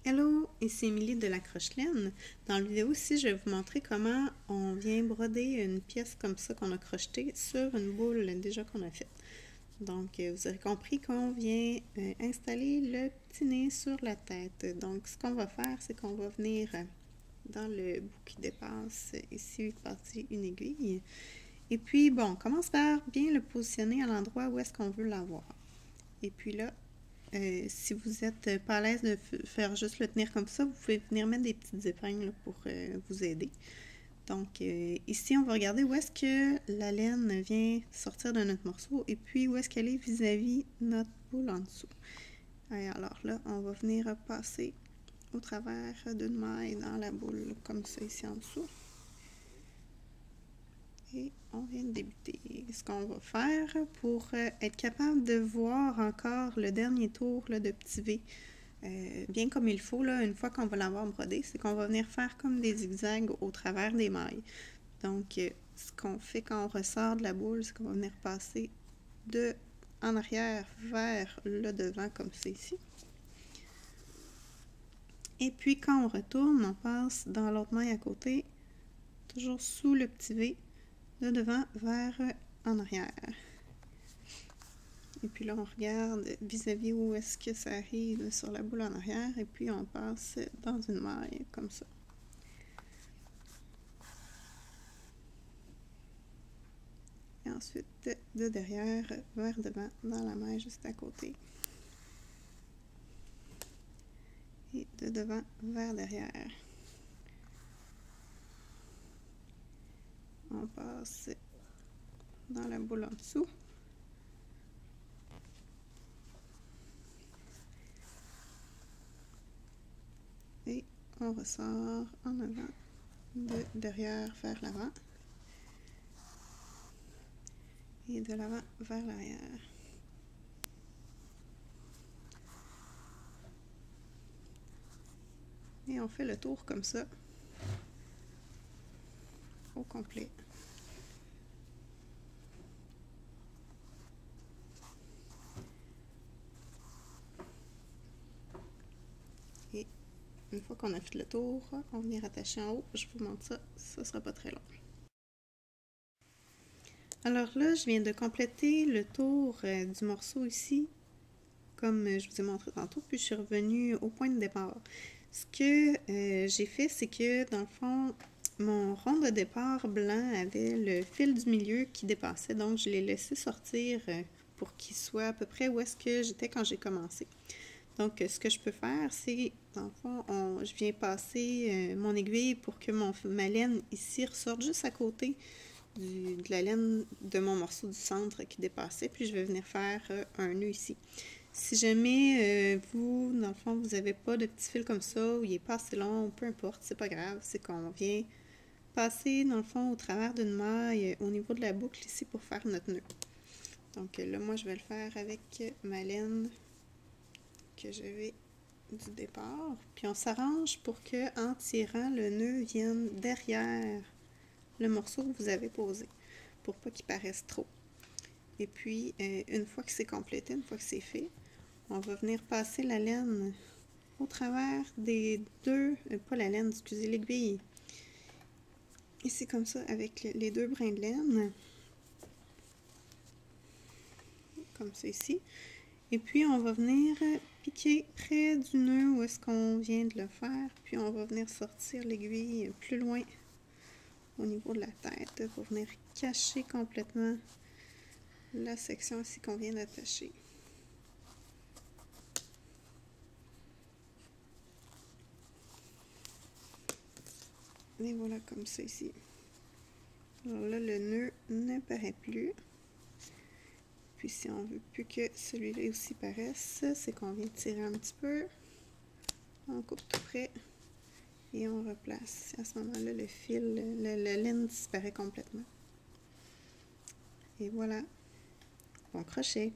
Hello, ici Émilie de la Crochelaine. Dans la vidéo ici, je vais vous montrer comment on vient broder une pièce comme ça qu'on a crochetée sur une boule déjà qu'on a faite. Donc, vous avez compris qu'on vient installer le petit nez sur la tête. Donc, ce qu'on va faire, c'est qu'on va venir dans le bout qui dépasse, ici, passer une aiguille. Et puis, bon, on commence par bien le positionner à l'endroit où est-ce qu'on veut l'avoir. Et puis là, si vous n'êtes pas à l'aise de faire juste le tenir comme ça, vous pouvez venir mettre des petites épingles pour vous aider. Donc, ici, on va regarder où est-ce que la laine vient sortir de notre morceau et puis où est-ce qu'elle est vis-à-vis notre boule en dessous. Alors là, on va venir passer au travers d'une maille dans la boule, comme ça ici en dessous. Et on vient de débuter. Ce qu'on va faire pour être capable de voir encore le dernier tour là, de petit V, bien comme il faut, là, une fois qu'on va l'avoir brodé, c'est qu'on va venir faire comme des zigzags au travers des mailles. Donc, ce qu'on fait quand on ressort de la boule, c'est qu'on va venir passer de en arrière vers le devant, comme c'est ici. Et puis, quand on retourne, on passe dans l'autre maille à côté, toujours sous le petit V, de devant vers en arrière. Et puis là, on regarde vis-à-vis où est-ce que ça arrive sur la boule en arrière. Et puis, on passe dans une maille comme ça. Et ensuite, de derrière vers devant dans la maille juste à côté. Et de devant vers derrière. On passe dans la boule en dessous. Et on ressort en avant, de derrière vers l'avant. Et de l'avant vers l'arrière. Et on fait le tour comme ça, au complet. Et une fois qu'on a fait le tour, on va venir attacher en haut. Je vous montre ça, ça sera pas très long. Alors là, je viens de compléter le tour du morceau ici, comme je vous ai montré tantôt, puis je suis revenue au point de départ. Ce que j'ai fait, c'est que dans le fond, mon rond de départ blanc avait le fil du milieu qui dépassait, donc je l'ai laissé sortir pour qu'il soit à peu près où est-ce que j'étais quand j'ai commencé. Donc, ce que je peux faire, c'est, dans le fond, je viens passer mon aiguille pour que ma laine ici ressorte juste à côté de la laine de mon morceau du centre qui dépassait, puis je vais venir faire un nœud ici. Si jamais vous, dans le fond, vous n'avez pas de petit fil comme ça, ou il n'est pas assez long, peu importe, c'est pas grave, c'est qu'on vient passer, dans le fond, au travers d'une maille au niveau de la boucle ici pour faire notre nœud. Donc là, moi, je vais le faire avec ma laine que j'avais du départ. Puis on s'arrange pour que, en tirant, le nœud vienne derrière le morceau que vous avez posé, pour pas qu'il paraisse trop. Et puis, une fois que c'est complété, une fois que c'est fait, on va venir passer la laine au travers des deux, pas la laine, excusez, l'aiguille. Ici, comme ça, avec les deux brins de laine. Comme ça ici. Et puis, on va venir piquer près du nœud où est-ce qu'on vient de le faire. Puis, on va venir sortir l'aiguille plus loin au niveau de la tête pour venir cacher complètement la section ici qu'on vient d'attacher. Et voilà, comme ça ici. Alors là, le nœud n'apparaît plus. Puis si on veut plus que celui-là aussi paraisse, c'est qu'on vient tirer un petit peu. On coupe tout près. Et on replace. À ce moment-là, le fil, la laine disparaît complètement. Et voilà. Bon crochet.